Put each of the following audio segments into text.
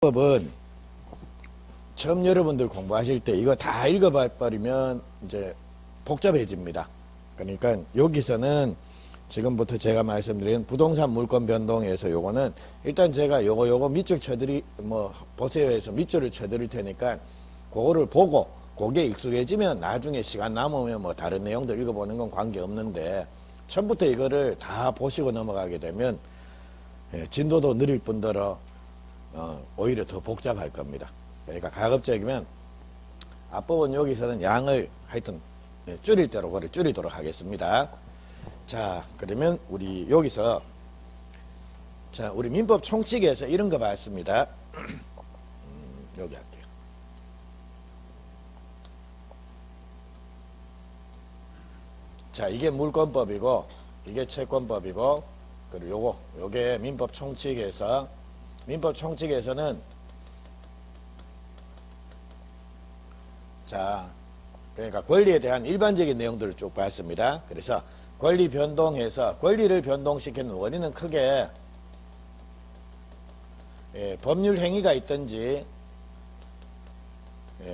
법은 처음 여러분들 공부하실 때 이거 다 읽어버리면 이제 복잡해집니다. 그러니까 여기서는 지금부터 제가 말씀드린 부동산 물권 변동에서 요거는 일단 제가 요거 밑줄 쳐드리 보세요 해서 밑줄을 쳐드릴 테니까 그거를 보고 그게 익숙해지면 나중에 시간 남으면 다른 내용들 읽어보는 건 관계없는데 처음부터 이거를 다 보시고 넘어가게 되면 진도도 느릴 뿐더러 오히려 더 복잡할 겁니다. 그러니까 가급적이면 앞부분 여기서는 양을 하여튼 줄일 대로 그걸 줄이도록 하겠습니다. 자, 그러면 우리 여기서 자, 우리 민법 총칙에서 이런 거 봤습니다. 여기 할게요. 자, 이게 물권법이고 이게 채권법이고 그리고 요게 민법 총칙에서는 자, 그러니까 권리에 대한 일반적인 내용들을 쭉 봤습니다. 그래서 권리 변동해서 권리를 변동시키는 원인은 크게 법률 행위가 있든지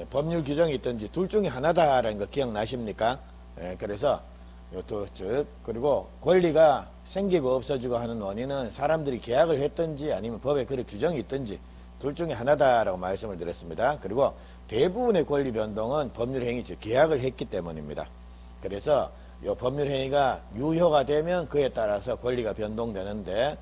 법률 규정이 있든지 둘 중에 하나다라는 거 기억나십니까? 그래서 즉 그리고 권리가 생기고 없어지고 하는 원인은 사람들이 계약을 했든지 아니면 법에 그런 규정이 있든지 둘 중에 하나다라고 말씀을 드렸습니다. 그리고 대부분의 권리 변동은 법률 행위, 즉 계약을 했기 때문입니다. 그래서 이 법률 행위가 유효가 되면 그에 따라서 권리가 변동되는데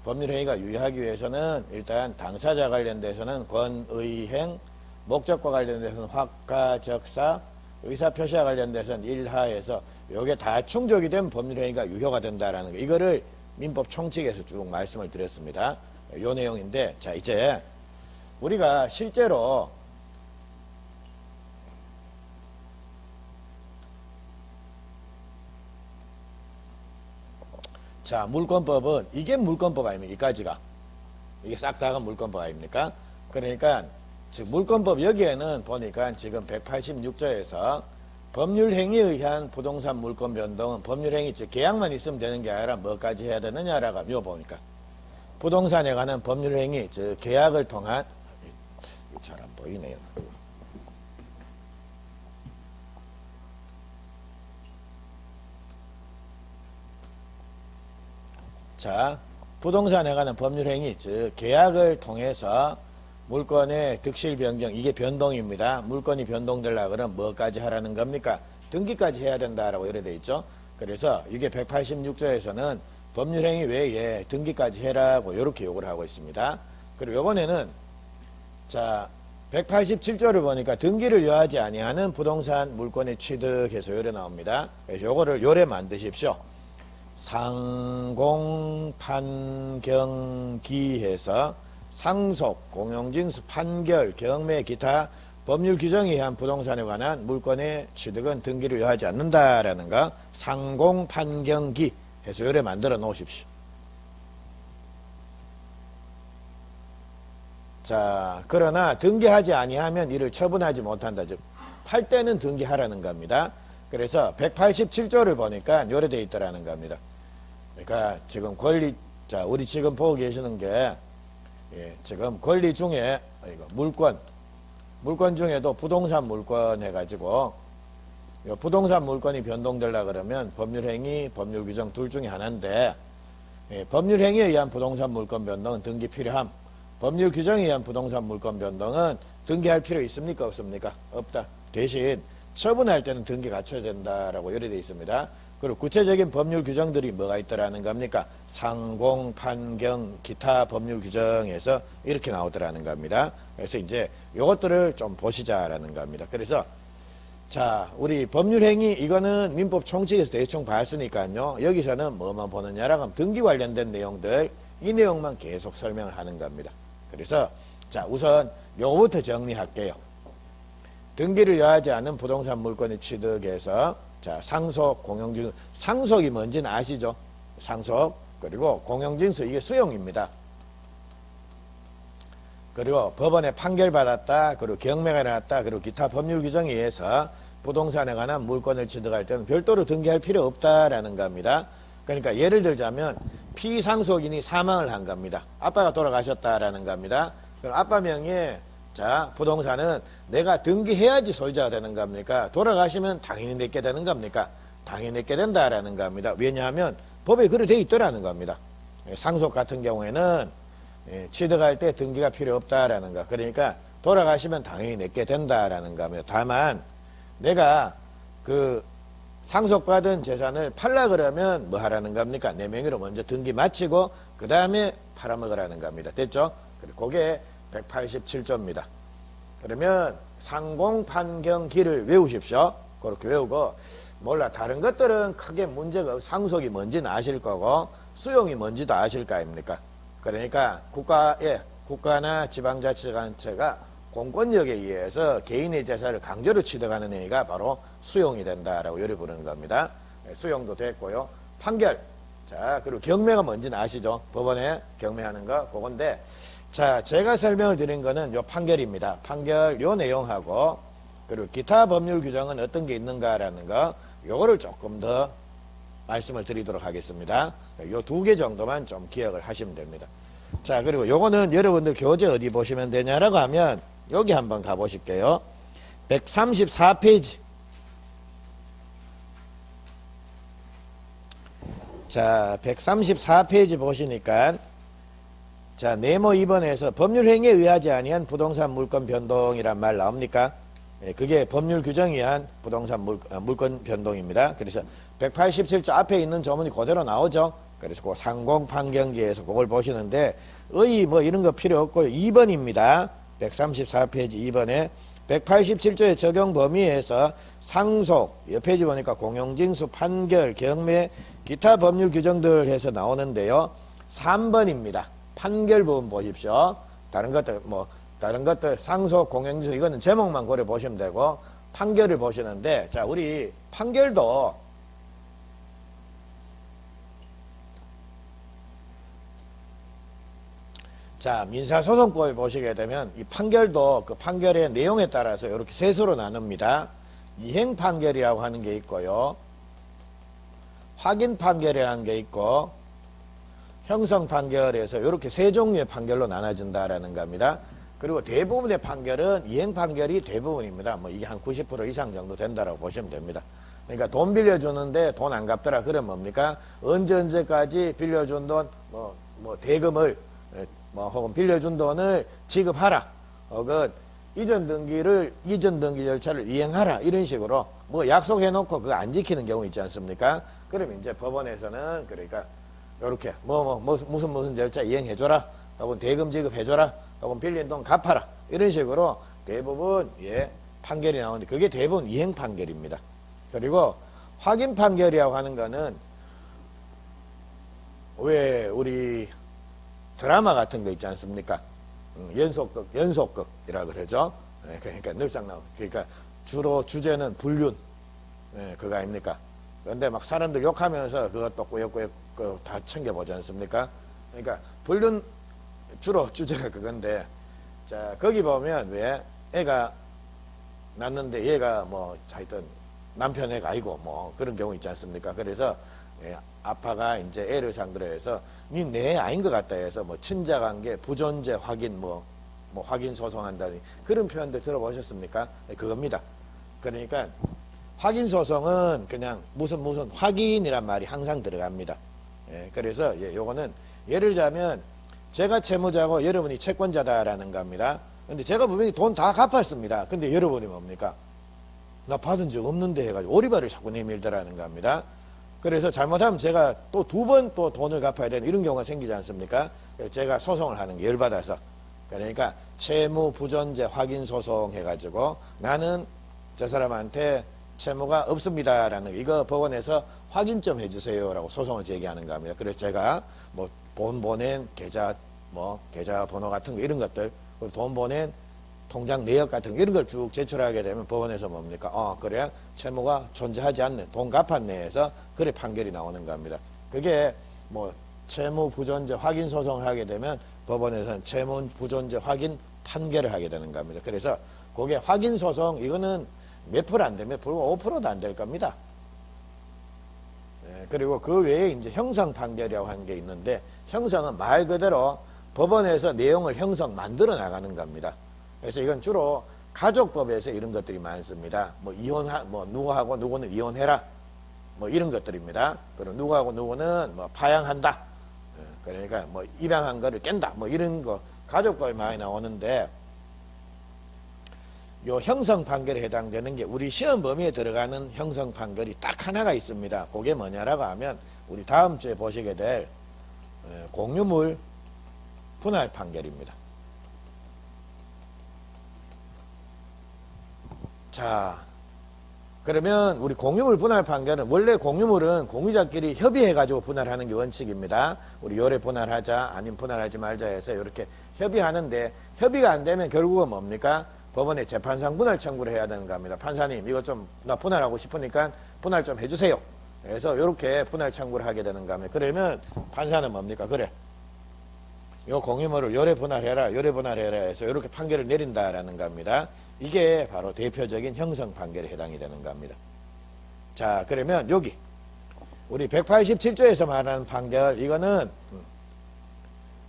법률 행위가 유효하기 위해서는 일단 당사자 관련돼서는 권의행, 목적과 관련돼서는 확가적사, 의사표시와 관련돼서는 일하에서 요게 다 충족이 되면 법률 행위가 유효가 된다라는 거. 이거를 민법 총칙에서 쭉 말씀을 드렸습니다. 요 내용인데 자, 이제 우리가 실제로 자, 물권법은 이게 물권법 아닙니까? 이까지가 이게 싹 다가 물권법 아닙니까? 그러니까 즉 물권법 여기에는 보니까 지금 186조에서 법률행위에 의한 부동산 물권 변동은 법률행위 즉 계약만 있으면 되는 게 아니라 뭐까지 해야 되느냐라고 묘보니까 부동산에 관한 법률행위 즉 계약을 통한 잘 안 보이네요. 자, 부동산에 관한 법률행위 즉 계약을 통해서 물권의 득실 변경 이게 변동입니다. 물권이 변동되려고 그러면 뭐까지 하라는 겁니까? 등기까지 해야 된다라고 이래 돼 있죠. 그래서 이게 186조에서는 법률행위 외에 등기까지 해라고 이렇게 요구를 하고 있습니다. 그리고 이번에는 자 187조를 보니까 등기를 요하지 아니하는 부동산 물권의 취득해서 요래 나옵니다. 그래서 요거를 요래 만드십시오. 상공판경기해서 상속, 공용징수, 판결, 경매, 기타 법률 규정에 의한 부동산에 관한 물권의 취득은 등기를 요하지 않는다라는 거 상공판경기 해서 요래 만들어 놓으십시오. 자, 그러나 등기하지 아니하면 이를 처분하지 못한다. 즉, 팔 때는 등기하라는 겁니다. 그래서 187조를 보니까 요래 되어 있더라는 겁니다. 그러니까 지금 권리, 자, 우리 지금 보고 계시는 게 지금 권리 중에 물권 중에도 부동산 물권 해가지고 부동산 물권이 변동되려 그러면 법률행위, 법률규정 둘 중에 하나인데 법률행위에 의한 부동산 물권 변동은 등기 필요함. 법률규정에 의한 부동산 물권 변동은 등기할 필요 있습니까? 없습니까? 없다. 대신 처분할 때는 등기 갖춰야 된다라고 요래되어 있습니다. 그리고 구체적인 법률 규정들이 뭐가 있더라는 겁니까? 상공, 판경, 기타 법률 규정에서 이렇게 나오더라는 겁니다. 그래서 이제 요것들을 좀 보시자라는 겁니다. 그래서 자, 우리 법률행위 이거는 민법 총칙에서 대충 봤으니까요. 여기서는 뭐만 보느냐라고 하면 등기 관련된 내용들 이 내용만 계속 설명을 하는 겁니다. 그래서 자, 우선 요거부터 정리할게요. 등기를 요하지 않은 부동산 물권의 취득에서 자, 상속, 공용징수. 상속이 뭔지는 아시죠? 상속. 그리고 공용징수, 이게 수용입니다. 그리고 법원에 판결받았다. 그리고 경매가 일어났다. 그리고 기타 법률 규정에 의해서 부동산에 관한 물권을 취득할 때는 별도로 등기할 필요 없다라는 겁니다. 그러니까 예를 들자면 피상속인이 사망을 한 겁니다. 아빠가 돌아가셨다라는 겁니다. 그럼 아빠 명의의 자 부동산은 내가 등기해야지 소유자가 되는 겁니까? 돌아가시면 당연히 내게 되는 겁니까? 당연히 내게 된다라는 겁니다. 왜냐하면 법에 그렇게 돼 있더라는 겁니다. 상속 같은 경우에는 취득할 때 등기가 필요 없다라는 거. 그러니까 돌아가시면 당연히 내게 된다라는 겁니다. 다만 내가 그 상속받은 재산을 팔라 그러면 뭐 하라는 겁니까? 내 명의로 먼저 등기 마치고 그 다음에 팔아먹으라는 겁니다. 됐죠? 그리고 그게 187조입니다. 그러면 상공판경기를 외우십시오. 그렇게 외우고 몰라 다른 것들은 크게 문제가 없고 상속이 뭔지는 아실 거고 수용이 뭔지도 아실 거 아닙니까? 그러니까 국가나 지방자치단체가 공권력에 의해서 개인의 재산을 강제로 취득하는 행위가 바로 수용이 된다라고 요리 부르는 겁니다. 수용도 됐고요. 판결. 자, 그리고 경매가 뭔지는 아시죠? 법원에 경매하는 거, 그건데. 자, 제가 설명을 드린 거는 요 판결입니다. 판결 요 내용하고, 그리고 기타 법률 규정은 어떤 게 있는가라는 거, 요거를 조금 더 말씀을 드리도록 하겠습니다. 요 두 개 정도만 좀 기억을 하시면 됩니다. 자, 그리고 요거는 여러분들 교재 어디 보시면 되냐라고 하면, 여기 한번 가보실게요. 134페이지. 자, 134페이지 보시니까 자, 네모 2번에서 법률행위에 의하지 아니한 부동산 물권 변동이란 말 나옵니까? 그게 법률 규정에 의한 부동산 물권 변동입니다. 그래서 187조 앞에 있는 조문이 그대로 나오죠. 그래서 그 상공판경기에서 그걸 보시는데 의 뭐 이런 거 필요 없고요. 2번입니다. 134페이지 2번에 187조의 적용 범위에서 상속, 옆 페이지 보니까 공용징수, 판결, 경매, 기타 법률 규정들 해서 나오는데요. 3번입니다. 판결 부분 보십시오. 다른 것들 상속, 공용징수 이거는 제목만 고려 보시면 되고 판결을 보시는데 자, 우리 판결도 자, 민사소송법에 보시게 되면 이 판결도 그 판결의 내용에 따라서 이렇게 셋으로 나눕니다. 이행 판결이라고 하는 게 있고요. 확인 판결이라는 게 있고 형성 판결에서 이렇게 세 종류의 판결로 나눠진다라는 겁니다. 그리고 대부분의 판결은 이행 판결이 대부분입니다. 뭐 이게 한 90% 이상 정도 된다라고 보시면 됩니다. 그러니까 돈 빌려주는데 돈 안 갚더라. 그러면 뭡니까? 언제까지 빌려준 돈, 대금을 혹은 빌려준 돈을 지급하라. 혹은 이전 등기 절차를 이행하라. 이런 식으로 약속해놓고 그거 안 지키는 경우 있지 않습니까? 그러면 이제 법원에서는 그러니까 요렇게 무슨 절차 이행해줘라. 혹은 대금 지급해줘라. 혹은 빌린 돈 갚아라. 이런 식으로 대부분 판결이 나오는데 그게 대부분 이행 판결입니다. 그리고 확인 판결이라고 하는 거는 왜 우리 드라마 같은 거 있지 않습니까? 연속극이라고 그러죠. 그러니까 늘상 나오고. 그러니까 주로 주제는 불륜. 그거 아닙니까? 그런데 막 사람들 욕하면서 그것도 꾸역꾸역 다 챙겨보지 않습니까? 그러니까 불륜 주로 주제가 그건데, 자, 거기 보면 왜 애가 낳는데 얘가 하여튼 남편 애가 아니고 그런 경우 있지 않습니까? 그래서 아빠가 이제 애를 상대로 해서 니 내 아닌 것 같다 해서 친자관계 부존재 확인 확인 소송한다니 그런 표현들 들어보셨습니까? 그겁니다. 그러니까 확인 소송은 그냥 무슨 확인이란 말이 항상 들어갑니다. 그래서 요거는 예를 들자면 제가 채무자고 여러분이 채권자다라는 겁니다. 근데 제가 분명히 돈 다 갚았습니다. 근데 여러분이 뭡니까? 나 받은 적 없는데 해가지고 오리발을 자꾸 내밀더라는 겁니다. 그래서 잘못하면 제가 또 두 번 또 돈을 갚아야 되는 이런 경우가 생기지 않습니까? 제가 소송을 하는 게 열받아서. 그러니까 채무 부존재 확인 소송 해가지고 나는 저 사람한테 채무가 없습니다라는 이거 법원에서 확인 좀 해주세요라고 소송을 제기하는 겁니다. 그래서 제가 돈 보낸 계좌 계좌 번호 같은 거 이런 것들 돈 보낸 통장 내역 같은 거 이런 걸 쭉 제출하게 되면 법원에서 뭡니까? 그래 채무가 존재하지 않네. 돈 갚았네 해서 그래 판결이 나오는 겁니다. 그게 채무 부존재 확인 소송을 하게 되면 법원에서는 채무 부존재 확인 판결을 하게 되는 겁니다. 그래서 그게 확인 소송 이거는 몇 프로 안 되면 불과 5%도 안 될 겁니다. 그리고 그 외에 이제 형성 판결이라고 하는 게 있는데 형성은 말 그대로 법원에서 내용을 만들어 나가는 겁니다. 그래서 이건 주로 가족법에서 이런 것들이 많습니다. 뭐 누구하고 누구는 이혼해라. 뭐 이런 것들입니다. 그리고 누구하고 누구는 뭐 파양한다. 그러니까 뭐 입양한 거를 깬다. 뭐 이런 거 가족법에 많이 나오는데 요 형성 판결에 해당되는 게 우리 시험 범위에 들어가는 형성 판결이 딱 하나가 있습니다. 그게 뭐냐라고 하면 우리 다음 주에 보시게 될 공유물 분할 판결입니다. 자, 그러면 우리 공유물 분할 판결은 원래 공유물은 공유자끼리 협의해가지고 분할하는 게 원칙입니다. 우리 요래 분할하자 아니면 분할하지 말자 해서 이렇게 협의하는데 협의가 안 되면 결국은 뭡니까? 법원에 재판상 분할 청구를 해야 되는 겁니다. 판사님 이거 좀 나 분할하고 싶으니까 분할 좀 해주세요. 그래서 이렇게 분할 청구를 하게 되는 겁니다. 그러면 판사는 뭡니까? 그래. 요 공유물을 요래 분할해라 요래 분할해라 해서 이렇게 판결을 내린다라는 겁니다. 이게 바로 대표적인 형성 판결에 해당이 되는 겁니다. 자, 그러면 여기 우리 187조에서 말하는 판결 이거는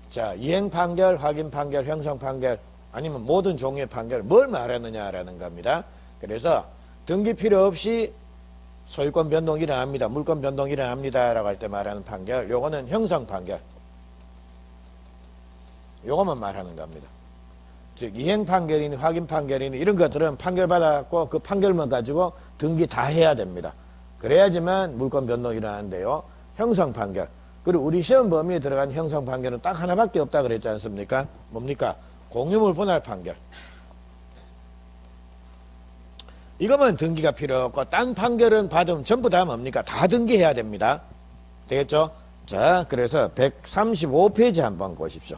자, 이행 판결, 확인 판결, 형성 판결 아니면 모든 종류의 판결 뭘 말하느냐라는 겁니다. 그래서 등기 필요 없이 소유권 변동이 일어납니다. 물권 변동이 일어납니다. 라고 할 때 말하는 판결 요거는 형성 판결 요거만 말하는 겁니다. 즉 이행 판결이니 확인 판결이니 이런 것들은 판결 받았고 그 판결만 가지고 등기 다 해야 됩니다. 그래야지만 물권 변동이 일어나는데요. 형성 판결 그리고 우리 시험 범위에 들어간 형성 판결은 딱 하나밖에 없다 그랬지 않습니까? 뭡니까? 공유물 분할 판결. 이거면 등기가 필요 없고 딴 판결은 받으면 전부 다 뭡니까? 다 등기해야 됩니다. 되겠죠? 자, 그래서 135페이지 한번 보십시오.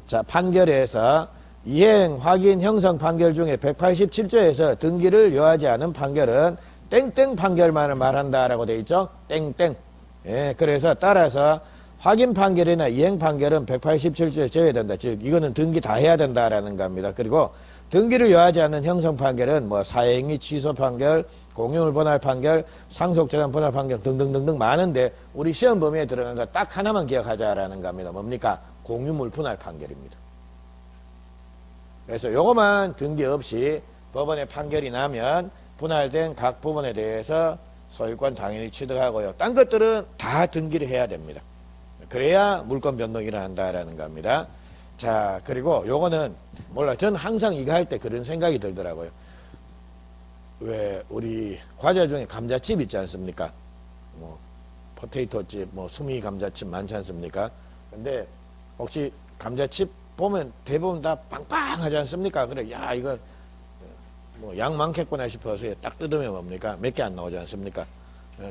자, 판결에서 이행, 확인, 형성 판결 중에 187조에서 등기를 요하지 않은 판결은 땡땡 판결만을 말한다라고 되어 있죠? 땡땡. 예, 그래서 따라서 확인 판결이나 이행 판결은 187조에 제외된다. 즉, 이거는 등기 다 해야 된다라는 겁니다. 그리고 등기를 요하지 않는 형성 판결은 뭐 사행위 취소 판결, 공유물 분할 판결, 상속재산 분할 판결 등등등등 많은데 우리 시험 범위에 들어간 거 딱 하나만 기억하자라는 겁니다. 뭡니까? 공유물 분할 판결입니다. 그래서 요거만 등기 없이 법원에 판결이 나면 분할된 각 부분에 대해서 소유권 당연히 취득하고요. 딴 것들은 다 등기를 해야 됩니다. 그래야 물권 변동이 일어난다라는 겁니다. 자, 그리고 요거는 몰라. 전 항상 이거 할 때 그런 생각이 들더라고요. 왜 우리 과자 중에 감자칩 있지 않습니까? 뭐 포테이토칩, 뭐 수미 감자칩 많지 않습니까? 근데 혹시 감자칩 보면 대부분 다 빵빵하지 않습니까? 그래, 야, 이거 뭐 양 많겠구나 싶어서 딱 뜯으면 뭡니까? 몇 개 안 나오지 않습니까?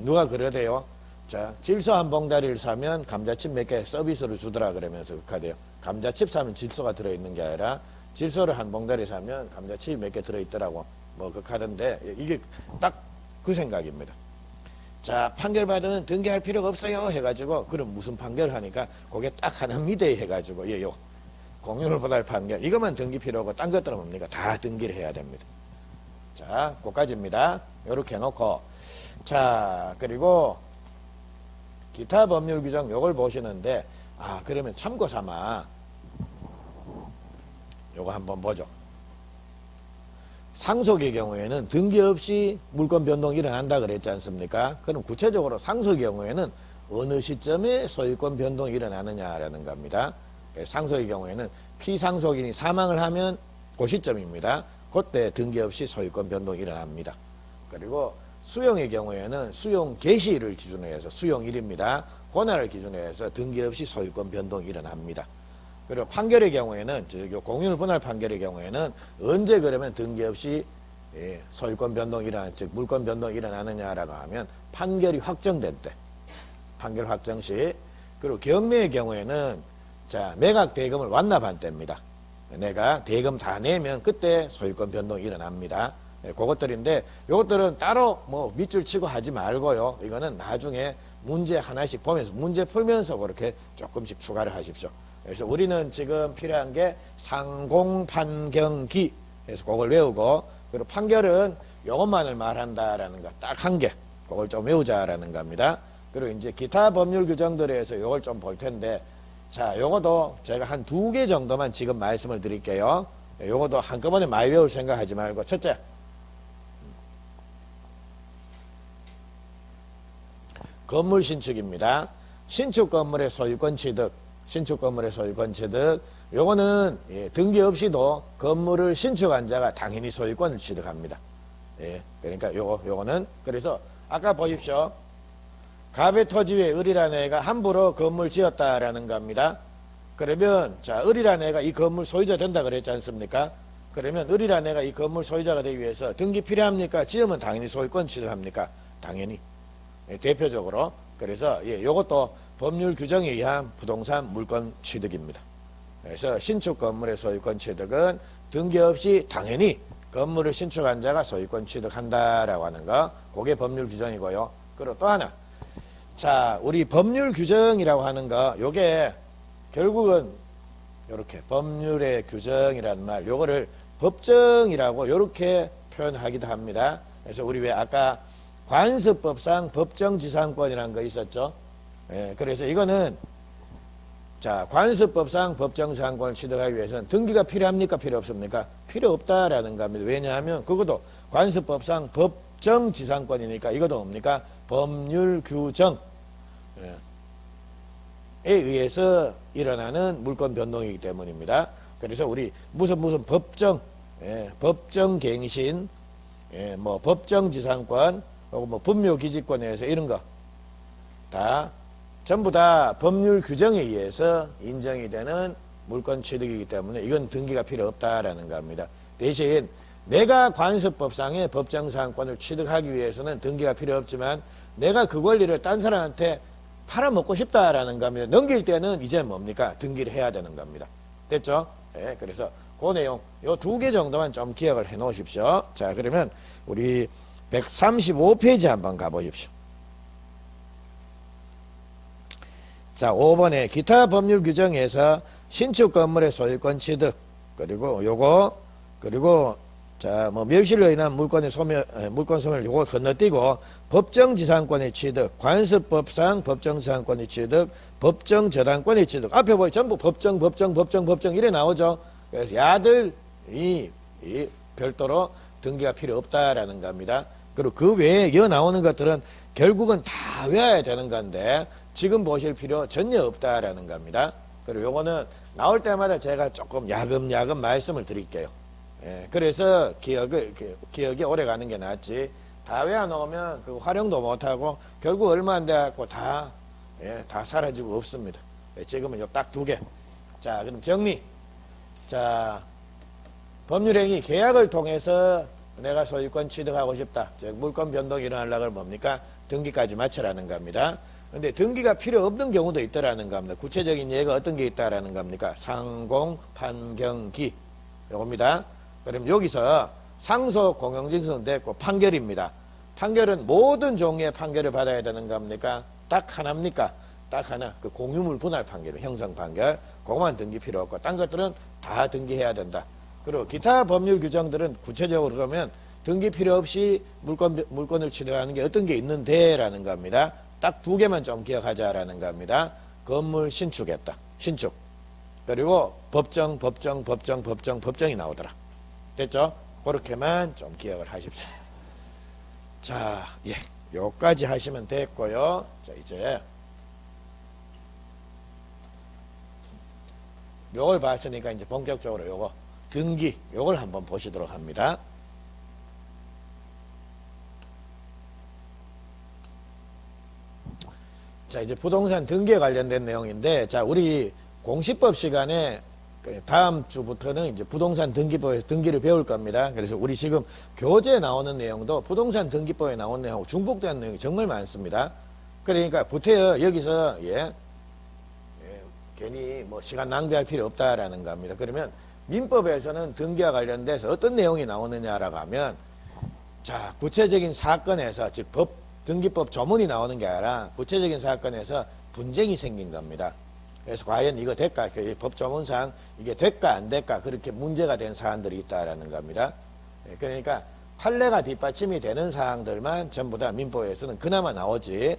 누가 그러대요? 자, 질소 한 봉다리를 사면 감자칩 몇 개 서비스로 주더라 그러면서 극하대요. 감자칩 사면 질소가 들어있는 게 아니라 질소를 한 봉다리 사면 감자칩이 몇 개 들어있더라고 뭐 극하던데 이게 딱 그 생각입니다. 자, 판결 받으면 등기할 필요가 없어요 해가지고 그럼 무슨 판결 하니까 그게 딱 하나 미대 해가지고 요 공유물 분할 판결 이것만 등기 필요하고 딴 것들은 뭡니까? 다 등기를 해야 됩니다. 자, 그까지입니다. 요렇게 해놓고 자, 그리고 기타 법률 규정 요걸 보시는데 그러면 참고 삼아 요거 한번 보죠. 상속의 경우에는 등기 없이 물권 변동이 일어난다 그랬지 않습니까? 그럼 구체적으로 상속의 경우에는 어느 시점에 소유권 변동이 일어나느냐라는 겁니다. 상속의 경우에는 피상속인이 사망을 하면 그 시점입니다. 그때 등기 없이 소유권 변동이 일어납니다. 그리고 수용의 경우에는 수용 개시일을 기준으로 해서 수용일입니다. 그날을 기준으로 해서 등기 없이 소유권 변동이 일어납니다. 그리고 판결의 경우에는 공유물 분할 판결의 경우에는 언제 그러면 등기 없이 소유권 변동이 일어나는 즉 물권 변동이 일어나느냐라고 하면 판결이 확정된 때 판결 확정 시 그리고 경매의 경우에는 자 매각 대금을 완납한 때입니다. 내가 대금 다 내면 그때 소유권 변동이 일어납니다. 그것들인데 이것들은 따로 뭐 밑줄 치고 하지 말고요. 이거는 나중에 문제 하나씩 보면서 문제 풀면서 그렇게 조금씩 추가를 하십시오. 그래서 우리는 지금 필요한 게 상공판경기 그래서 그걸 외우고 그리고 판결은 이것만을 말한다라는 거 딱 한 개 그걸 좀 외우자라는 겁니다. 그리고 이제 기타 법률 규정들에서 이걸 좀 볼 텐데 자, 요것도 제가 한 2개 정도만 지금 말씀을 드릴게요. 요것도 한꺼번에 많이 외울 생각하지 말고, 첫째, 건물 신축입니다. 신축 건물의 소유권 취득, 신축 건물의 소유권 취득, 요거는 등기 없이도 건물을 신축한 자가 당연히 소유권을 취득합니다. 그러니까 요거는 그래서 아까 보십시오. 갑의 토지 위에 을이라는 애가 함부로 건물 지었다라는 겁니다. 그러면 자, 을이라는 애가 이 건물 소유자 된다 그랬지 않습니까? 그러면 을이라는 애가 이 건물 소유자가 되기 위해서 등기 필요합니까? 지으면 당연히 소유권 취득합니까? 당연히. 대표적으로. 그래서 요것도 법률 규정에 의한 부동산 물권 취득입니다. 그래서 신축 건물의 소유권 취득은 등기 없이 당연히 건물을 신축한 자가 소유권 취득한다라고 하는 거, 그게 법률 규정이고요. 그리고 또 하나, 자, 우리 법률 규정이라고 하는 거, 요게 결국은 요렇게 법률의 규정이라는 말, 요거를 법정이라고 요렇게 표현하기도 합니다. 그래서 우리 왜 아까 관습법상 법정지상권이라는 거 있었죠? 그래서 이거는 자, 관습법상 법정지상권을 취득하기 위해서는 등기가 필요합니까? 필요 없습니까? 필요 없다라는 겁니다. 왜냐하면 그것도 관습법상 법정지상권이니까 이것도 뭡니까? 법률규정에 의해서 일어나는 물권 변동이기 때문입니다. 그래서 우리 무슨 법정, 법정갱신, 뭐 법정지상권, 혹은 뭐 분묘기지권에 의해서 이런 거 다 전부 다 법률 규정에 의해서 인정이 되는 물권 취득이기 때문에 이건 등기가 필요 없다라는 겁니다. 대신 내가 관습법상의 법정지상권을 취득하기 위해서는 등기가 필요 없지만 내가 그 권리를 딴 사람한테 팔아먹고 싶다라는 겁니다. 넘길 때는 이제 뭡니까? 등기를 해야 되는 겁니다. 됐죠? 그래서 그 내용 요 2개 정도만 좀 기억을 해 놓으십시오. 자, 그러면 우리 135페이지 한번 가보십시오. 자, 5번에 기타 법률 규정에서 신축 건물의 소유권 취득, 그리고 요거, 그리고 자, 뭐 멸실로 인한 물권 소멸 요거 건너뛰고 법정지상권의 취득, 관습법상 법정지상권의 취득, 법정저당권의 취득. 앞에 보이 전부 법정 이래 나오죠. 그래서 야들 이 별도로 등기가 필요 없다라는 겁니다. 그리고 그 외에 이어 나오는 것들은 결국은 다 외워야 되는 건데 지금 보실 필요 전혀 없다라는 겁니다. 그리고 요거는 나올 때마다 제가 조금 야금야금 말씀을 드릴게요. 그래서 기억이 오래 가는 게 낫지. 다 외워놓으면 그 활용도 못하고 결국 얼마 안 돼갖고 다 사라지고 없습니다. 지금은 요 딱 2개. 자, 그럼 정리. 자, 법률행위 계약을 통해서 내가 소유권 취득하고 싶다. 즉 물권 변동이 일어나려고 뭡니까? 등기까지 마치라는 겁니다. 근데 등기가 필요 없는 경우도 있다라는 겁니다. 구체적인 예가 어떤 게 있다라는 겁니까? 상공, 판경기. 요겁니다. 그럼 여기서 상소 공영증서 됐고 판결입니다. 판결은 모든 종류의 판결을 받아야 되는 겁니까? 딱 하나입니까? 딱 하나. 그 공유물 분할 판결, 형성 판결. 그것만 등기 필요 없고 딴 것들은 다 등기해야 된다. 그리고 기타 법률 규정들은 구체적으로 그러면 등기 필요 없이 물권을 취득하는 게 어떤 게 있는데 라는 겁니다. 딱 2개만 좀 기억하자라는 겁니다. 건물 신축했다. 신축. 그리고 법정이 나오더라. 됐죠? 그렇게만 좀 기억을 하십시오. 자, 요까지 하시면 됐고요. 자, 이제 요걸 봤으니까 이제 본격적으로 요거 등기 요걸 한번 보시도록 합니다. 자, 이제 부동산 등기에 관련된 내용인데, 자, 우리 공시법 시간에 다음 주부터는 이제 부동산 등기법에서 등기를 배울 겁니다. 그래서 우리 지금 교재에 나오는 내용도 부동산 등기법에 나온 내용하고 중복된 내용이 정말 많습니다. 그러니까 구태여 여기서 괜히 뭐 시간 낭비할 필요 없다라는 겁니다. 그러면 민법에서는 등기와 관련돼서 어떤 내용이 나오느냐라고 하면, 자, 구체적인 사건에서 즉 등기법 조문이 나오는 게 아니라 구체적인 사건에서 분쟁이 생긴 겁니다. 그래서 과연 이거 될까? 법 조문상 이게 될까 안 될까? 그렇게 문제가 된 사안들이 있다라는 겁니다. 그러니까 판례가 뒷받침이 되는 사항들만 전부 다 민법에서는 그나마 나오지,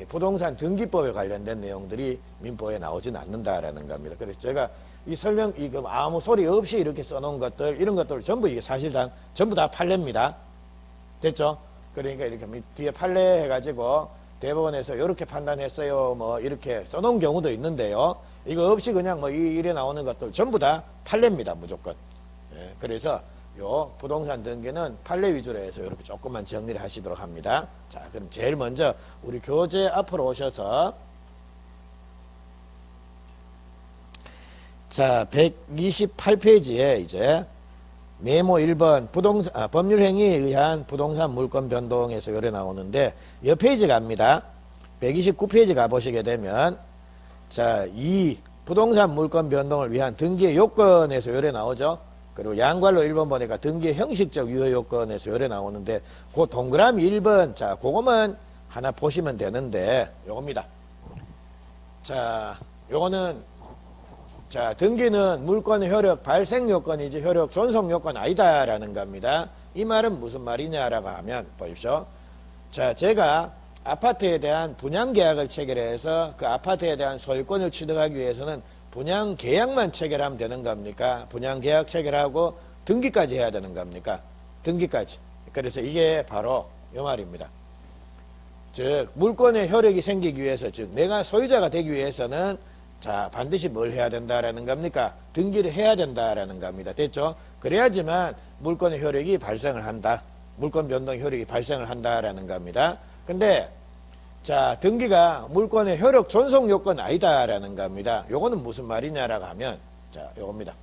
부동산 등기법에 관련된 내용들이 민법에 나오진 않는다라는 겁니다. 그래서 제가 이 설명, 이거 아무 소리 없이 이렇게 써놓은 것들, 이런 것들 전부 이게 사실상 전부 다 판례입니다. 됐죠? 그러니까 이렇게 뒤에 판례 해가지고 대법원에서 이렇게 판단했어요. 뭐 이렇게 써놓은 경우도 있는데요. 이거 없이 그냥 뭐 이 일에 나오는 것들 전부 다 판례입니다. 무조건. 예, 그래서 요 부동산 등기는 판례 위주로 해서 이렇게 조금만 정리를 하시도록 합니다. 자, 그럼 제일 먼저 우리 교재 앞으로 오셔서 자, 128페이지에 이제 메모 1번 법률행위에 의한 부동산 물권 변동에서 요래 나오는데 옆 페이지 갑니다. 129페이지 가보시게 되면 자, 이 부동산 물권 변동을 위한 등기의 요건에서 요래 나오죠. 그리고 양괄로 1번 보니까 등기의 형식적 유효 요건에서 요래 나오는데 그 동그라미 1번 자, 그거만 하나 보시면 되는데 요겁니다. 자, 요거는 자, 등기는 물권의 효력 발생 요건이지 효력 존속 요건 아니다라는 겁니다. 이 말은 무슨 말이냐라고 하면 보십시오. 자, 제가 아파트에 대한 분양 계약을 체결해서 그 아파트에 대한 소유권을 취득하기 위해서는 분양 계약만 체결하면 되는 겁니까? 분양 계약 체결하고 등기까지 해야 되는 겁니까? 등기까지. 그래서 이게 바로 이 말입니다. 즉 물권의 효력이 생기기 위해서 즉 내가 소유자가 되기 위해서는 자, 반드시 뭘 해야 된다라는 겁니까? 등기를 해야 된다라는 겁니다. 됐죠? 그래야지만 물권의 효력이 발생을 한다. 물권 변동 효력이 발생을 한다라는 겁니다. 근데 자, 등기가 물권의 효력 존속 요건 아니다라는 겁니다. 요거는 무슨 말이냐라고 하면 자, 요겁니다.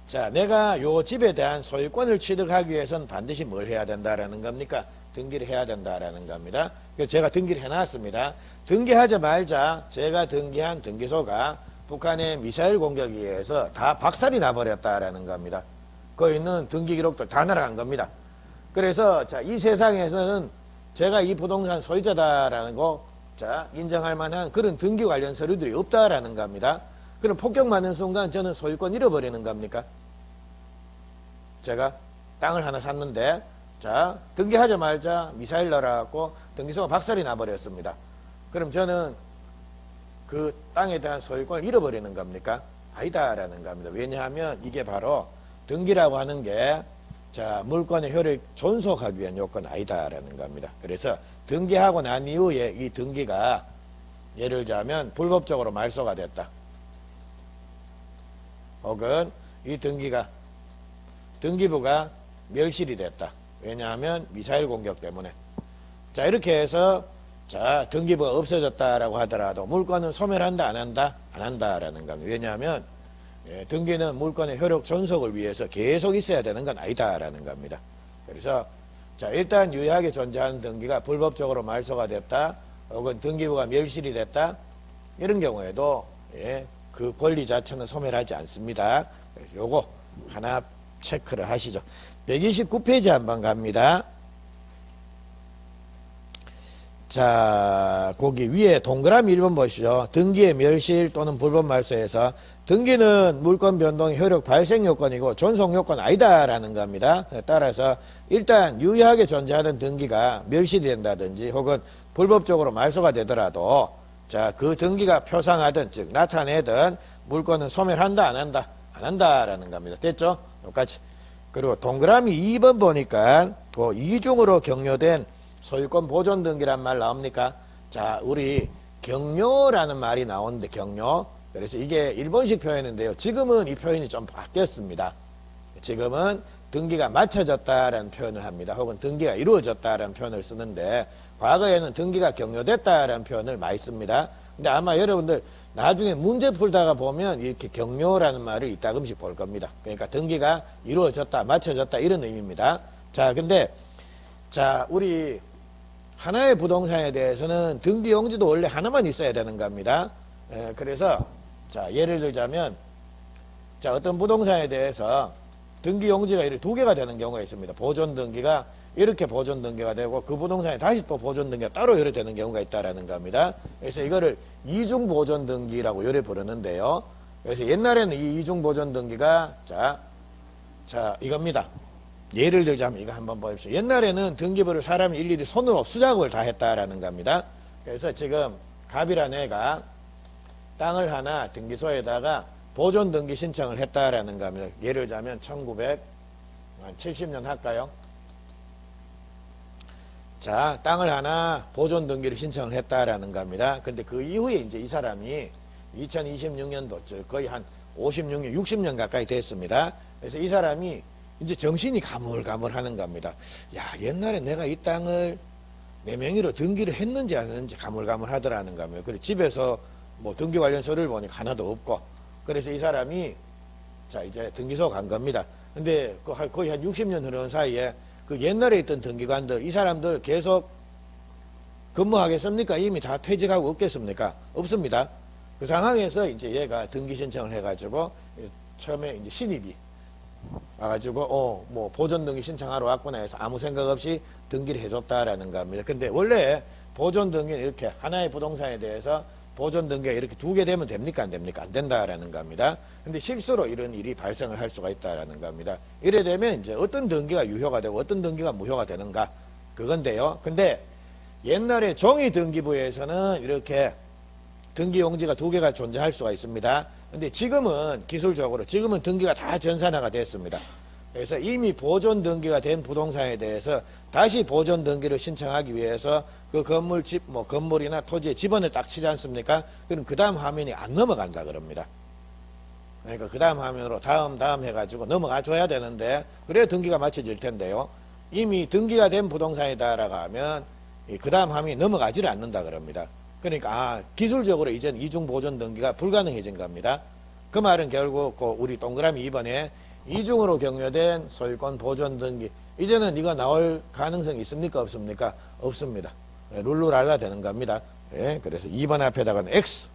자, 내가 요 집에 대한 소유권을 취득하기 위해서는 반드시 뭘 해야 된다라는 겁니까? 등기를 해야 된다라는 겁니다. 그래서 제가 등기를 해놨습니다. 등기하자마자 제가 등기한 등기소가 북한의 미사일 공격에 의해서 다 박살이 나버렸다라는 겁니다. 거기 있는 등기 기록들 다 날아간 겁니다. 그래서 자, 이 세상에서는 제가 이 부동산 소유자다라는 거 자, 인정할 만한 그런 등기 관련 서류들이 없다라는 겁니다. 그럼 폭격맞는 순간 저는 소유권 잃어버리는 겁니까? 제가 땅을 하나 샀는데 자, 등기하자마자 미사일 날아갖고 등기소가 박살이 나버렸습니다. 그럼 저는 그 땅에 대한 소유권을 잃어버리는 겁니까? 아니다라는 겁니다. 왜냐하면 이게 바로 등기라고 하는 게 자, 물권의 효력 존속하기 위한 요건 아니다라는 겁니다. 그래서 등기하고 난 이후에 이 등기가 예를 들자면 불법적으로 말소가 됐다. 혹은 이 등기가 등기부가 멸실이 됐다. 왜냐하면 미사일 공격 때문에. 자, 이렇게 해서 자, 등기부가 없어졌다라고 하더라도 물권은 소멸한다 안 한다? 안 한다라는 겁니다. 왜냐하면 등기는 물권의 효력 존속을 위해서 계속 있어야 되는 건 아니다라는 겁니다. 그래서 자, 일단 유효하게 존재하는 등기가 불법적으로 말소가 됐다. 혹은 등기부가 멸실이 됐다. 이런 경우에도 그 권리 자체는 소멸하지 않습니다. 그래서 요거 하나 체크를 하시죠. 129페이지 한번 갑니다. 자, 거기 위에 동그라미 1번 보시죠. 등기의 멸실 또는 불법 말소에서 등기는 물권 변동의 효력 발생 요건이고 존속 요건 아니다라는 겁니다. 따라서 일단 유효하게 존재하던 등기가 멸실이 된다든지 혹은 불법적으로 말소가 되더라도 자, 그 등기가 표상하든 즉 나타내든 물권은 소멸한다 안 한다? 안 한다라는 겁니다. 됐죠? 똑같이. 그리고 동그라미 2번 보니까 그 이중으로 격려된 소유권 보존 등기란 말 나옵니까? 자, 우리 격려라는 말이 나오는데 격려. 그래서 이게 일본식 표현인데요. 지금은 이 표현이 좀 바뀌었습니다. 지금은 등기가 맞춰졌다라는 표현을 합니다. 혹은 등기가 이루어졌다라는 표현을 쓰는데 과거에는 등기가 격려됐다라는 표현을 많이 씁니다. 근데 아마 여러분들 나중에 문제 풀다가 보면 이렇게 격려라는 말을 이따금씩 볼 겁니다. 그러니까 등기가 이루어졌다, 맞춰졌다 이런 의미입니다. 자, 근데 자, 우리 하나의 부동산에 대해서는 등기 용지도 원래 하나만 있어야 되는 겁니다. 그래서 자, 예를 들자면 자, 어떤 부동산에 대해서 등기 용지가 이렇게 두 개가 되는 경우가 있습니다. 보존 등기가 이렇게 보존 등기가 되고 그 부동산에 다시 또 보존 등기가 따로 이렇게 되는 경우가 있다라는 겁니다. 그래서 이거를 이중 보존 등기라고 요래 부르는데요. 그래서 옛날에는 이 이중 보존 등기가 자 이겁니다. 예를 들자면 이거 한번 보십시오. 옛날에는 등기부를 사람이 일일이 손으로 수작업을 다 했다라는 겁니다. 그래서 지금 갑이라는 애가 땅을 하나 등기소에다가 보존 등기 신청을 했다라는 겁니다. 예를 들자면 1970년 할까요? 자, 땅을 하나 보존 등기를 신청을 했다라는 겁니다. 근데 그 이후에 이제 이 사람이 2026년도 거의 한 56년, 60년 가까이 됐습니다. 그래서 이 사람이 이제 정신이 가물가물하는 겁니다. 야, 옛날에 내가 이 땅을 내 명의로 등기를 했는지 안 했는지 가물가물하더라는 겁니다. 그리고 집에서 뭐 등기 관련 서류를 보니까 하나도 없고, 그래서 이 사람이 자 이제 등기소 간 겁니다. 근데 거의 한 60년 흐른 사이에 그 옛날에 있던 등기관들, 이 사람들 계속 근무하겠습니까? 이미 다 퇴직하고 없겠습니까? 없습니다. 그 상황에서 이제 얘가 등기 신청을 해가지고 처음에 이제 신입이 와가지고 뭐 보존 등기 신청하러 왔구나 해서 아무 생각 없이 등기를 해줬다라는 겁니다. 근데 원래 보존 등기는 이렇게 하나의 부동산에 대해서 보존 등기가 이렇게 2개 되면 됩니까? 안 됩니까? 안 된다라는 겁니다. 근데 실수로 이런 일이 발생을 할 수가 있다라는 겁니다. 이래 되면 이제 어떤 등기가 유효가 되고 어떤 등기가 무효가 되는가? 그건데요. 근데 옛날에 종이 등기부에서는 이렇게 등기 용지가 2개가 존재할 수가 있습니다. 근데 지금은 기술적으로 지금은 등기가 다 전산화가 됐습니다. 그래서 이미 보존 등기가 된 부동산에 대해서 다시 보존 등기를 신청하기 위해서 그 건물 뭐 건물이나 토지에 집원을 딱 치지 않습니까? 그럼 그 다음 화면이 안 넘어간다 그럽니다. 그러니까 그 다음 화면으로 다음 해가지고 넘어가 줘야 되는데, 그래야 등기가 맞춰질 텐데요. 이미 등기가 된 부동산이다라고 하면 그 다음 화면이 넘어가지를 않는다 그럽니다. 그러니까 기술적으로 이젠 이중 보존 등기가 불가능해진 겁니다. 그 말은 결국 우리 동그라미 2번에 이중으로 경유된 소유권 보존 등기, 이제는 이거 나올 가능성이 있습니까? 없습니까? 없습니다. 룰루랄라 되는 겁니다. 예, 그래서 2번 앞에다가는 X.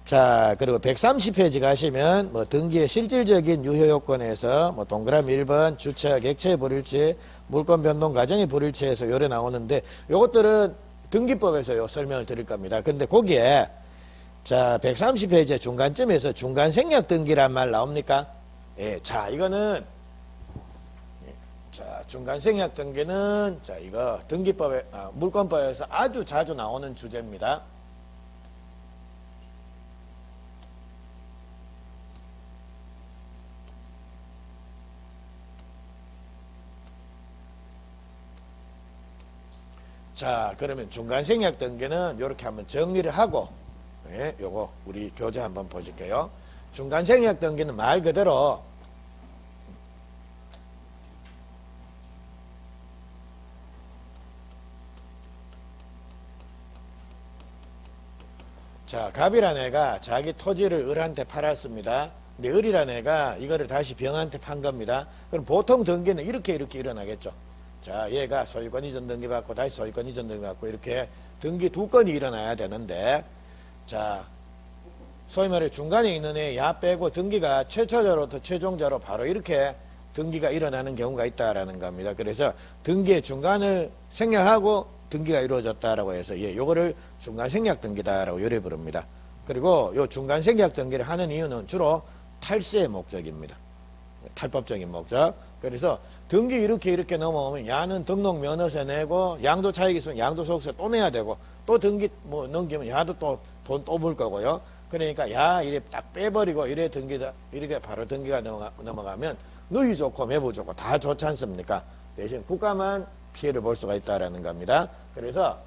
자, 그리고 130페이지 가시면 뭐 등기의 실질적인 유효 요건에서 뭐 동그라미 1번 주체, 객체 불일치, 물권 변동 과정의 불일치에서 요래 나오는데, 요것들은 등기법에서 설명을 드릴 겁니다. 근데 거기에 자 130페이지 중간쯤에서 중간 생략 등기란 말 나옵니까? 예, 자 이거는 자 중간 생략 등기는 자 이거 등기법에 물권법에서 아주 자주 나오는 주제입니다. 자, 그러면 중간 생략 등기는 이렇게 한번 정리를 하고, 예, 요거 우리 교재 한번 보실게요. 중간 생략 등기는 말 그대로 자, 갑이라는 애가 자기 토지를 을한테 팔았습니다. 근데 을이라는 애가 이거를 다시 병한테 판 겁니다. 그럼 보통 등기는 이렇게 일어나겠죠. 자, 얘가 소유권 이전 등기 받고 다시 소유권 이전 등기 받고 이렇게 등기 2건이 일어나야 되는데, 자, 소위 말해 중간에 있는 애 야 빼고 등기가 최초자로부터 최종자로 바로 이렇게 등기가 일어나는 경우가 있다라는 겁니다. 그래서 등기의 중간을 생략하고 등기가 이루어졌다라고 해서 요거를 중간 생략 등기다라고 요래 부릅니다. 그리고 요 중간 생략 등기를 하는 이유는 주로 탈세의 목적입니다. 탈법적인 목적. 그래서 등기 이렇게 넘어오면 야는 등록 면허세 내고 양도 차익이 있으면 양도소득세 또 내야 되고, 또 등기 뭐 넘기면 야도 또 돈 또 물 거고요. 그러니까 야 이래 딱 빼버리고 이래 등기다 이렇게 바로 등기가 넘어가면 누이 좋고 매부 좋고 다 좋지 않습니까? 대신 국가만 피해를 볼 수가 있다라는 겁니다. 그래서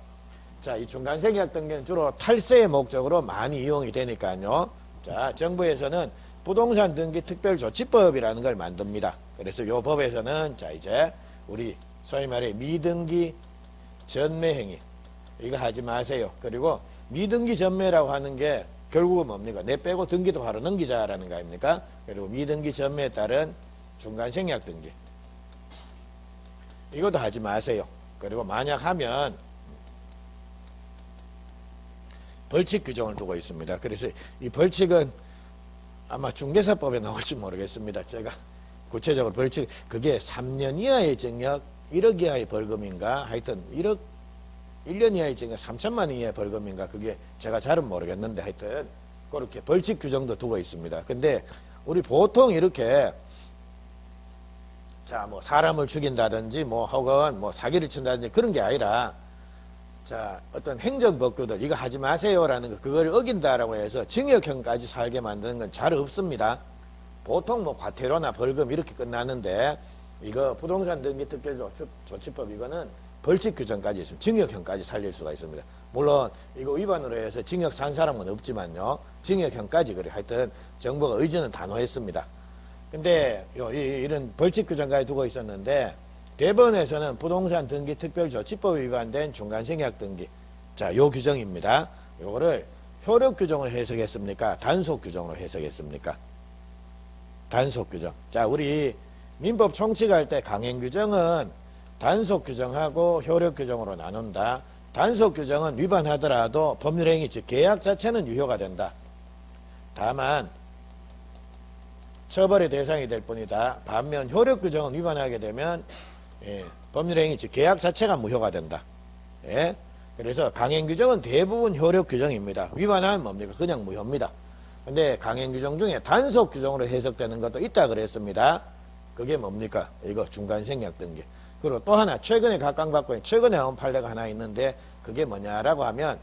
자, 이 중간 생략 등기는 주로 탈세의 목적으로 많이 이용이 되니까요. 자, 정부에서는 부동산 등기 특별조치법이라는 걸 만듭니다. 그래서 요 법에서는 자 이제 우리 소위 말해 미등기 전매행위 이거 하지 마세요. 그리고 미등기 전매라고 하는 게 결국은 뭡니까? 내 빼고 등기도 바로 넘기자라는 거 아닙니까? 그리고 미등기 전매에 따른 중간 생략 등기 이것도 하지 마세요. 그리고 만약 하면 벌칙 규정을 두고 있습니다. 그래서 이 벌칙은 아마 중개사법에 나올지 모르겠습니다. 제가 구체적으로 벌칙 그게 3년 이하의 징역 1억 이하의 벌금인가 하여튼 1년 이하의 징역 3천만 원 이하의 벌금인가 그게 제가 잘은 모르겠는데 하여튼 그렇게 벌칙 규정도 두고 있습니다. 근데 우리 보통 이렇게 자, 뭐 사람을 죽인다든지 뭐 혹은 뭐 사기를 친다든지 그런 게 아니라 자, 어떤 행정법규들 이거 하지 마세요라는 거 그걸 어긴다라고 해서 징역형까지 살게 만드는 건 잘 없습니다. 보통 뭐 과태료나 벌금 이렇게 끝나는데 이거 부동산 등기 특별 조치법 이거는 벌칙 규정까지 있습니다. 징역형까지 살릴 수가 있습니다. 물론 이거 위반으로 해서 징역 산 사람은 없지만요. 징역형까지 그래 하여튼 정부가 의지는 단호했습니다. 근데 이런 벌칙 규정까지 두고 있었는데 대법원에서는 부동산 등기 특별조치법 위반된 중간생약 등기 자, 요 규정입니다. 요거를 효력 규정으로 해석했습니까? 단속 규정으로 해석했습니까? 단속 규정. 자, 우리 민법 총칙할 때 강행 규정은 단속 규정하고 효력 규정으로 나눈다. 단속 규정은 위반하더라도 법률행위 즉 계약 자체는 유효가 된다. 다만 처벌의 대상이 될 뿐이다. 반면 효력 규정은 위반하게 되면 법률행위 즉 계약 자체가 무효가 된다. 예? 그래서 강행 규정은 대부분 효력 규정입니다. 위반하면 뭡니까? 그냥 무효입니다. 근데 강행 규정 중에 단속 규정으로 해석되는 것도 있다 그랬습니다. 그게 뭡니까? 이거 중간생약 등기. 그리고 또 하나 최근에 각광받고 있는 최근에 나온 판례가 하나 있는데 그게 뭐냐라고 하면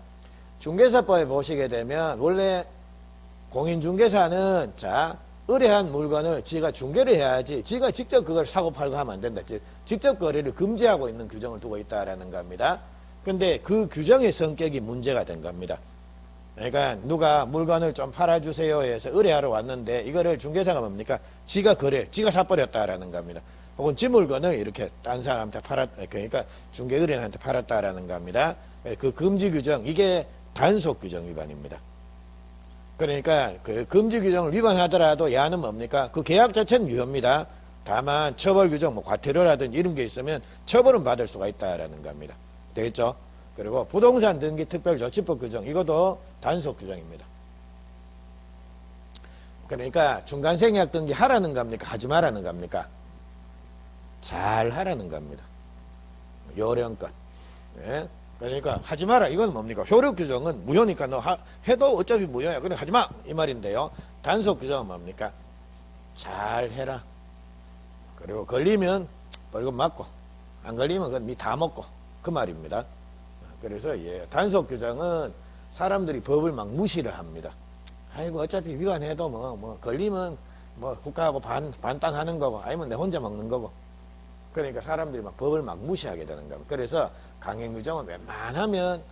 중개사법에 보시게 되면 원래 공인중개사는 자 의뢰한 물건을 지가 중개를 해야지 지가 직접 그걸 사고 팔고 하면 안 된다. 즉 직접 거래를 금지하고 있는 규정을 두고 있다라는 겁니다. 근데 그 규정의 성격이 문제가 된 겁니다. 그러니까 누가 물건을 좀 팔아주세요 해서 의뢰하러 왔는데 이거를 중개사가 뭡니까? 지가 지가 사버렸다라는 겁니다. 혹은 지 물건을 이렇게 딴 사람한테 그러니까 중개 의뢰인한테 팔았다라는 겁니다. 그 금지 규정, 이게 단속 규정 위반입니다. 그러니까 그 금지 규정을 위반하더라도 야는 뭡니까? 그 계약 자체는 유효입니다. 다만 처벌 규정, 뭐 과태료라든지 이런 게 있으면 처벌은 받을 수가 있다라는 겁니다. 되겠죠? 그리고 부동산 등기 특별조치법 규정, 이것도 단속 규정입니다. 그러니까 중간생약 등기 하라는 겁니까? 하지 말라는 겁니까? 잘 하라는 겁니다. 요령껏. 예? 그러니까 하지 마라. 이건 뭡니까? 효력 규정은 무효니까 너 해도 어차피 무효야. 그래 하지 마. 이 말인데요. 단속 규정은 뭡니까? 잘 해라. 그리고 걸리면 벌금 맞고 안 걸리면 그건 니 다 먹고 그 말입니다. 그래서 단속 규정은 사람들이 법을 막 무시를 합니다. 아이고 어차피 위반해도 뭐 걸리면 뭐 국가하고 반땅하는 거고 아니면 내 혼자 먹는 거고 그러니까 사람들이 막 법을 막 무시하게 되는 겁니다. 그래서 강행 규정은 웬만하면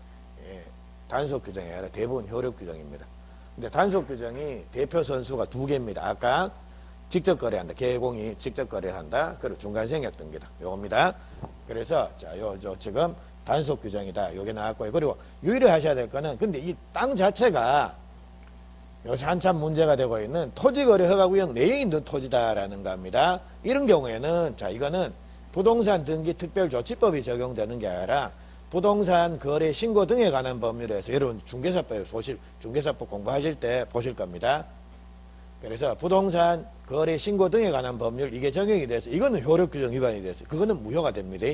단속 규정이 아니라 대부분 효력 규정입니다. 근데 단속 규정이 대표 선수가 두 개입니다. 아까 직접 거래한다. 개공이 직접 거래한다. 그리고 중간생약 등기다. 요겁니다. 그래서 자, 지금 단속 규정이다. 요게 나왔고요. 그리고 유의하셔야 될 거는 근데 이 땅 자체가 요새 한참 문제가 되고 있는 토지거래 허가구역 내에 있는 토지다라는 겁니다. 이런 경우에는 자 이거는 부동산 등기 특별조치법이 적용되는 게 아니라 부동산 거래 신고 등에 관한 법률에서 여러분 중개사법 공부하실 때 보실 겁니다. 그래서 부동산 거래 신고 등에 관한 법률 이게 적용이 돼서 이거는 효력 규정 위반이 돼서 그거는 무효가 됩니다.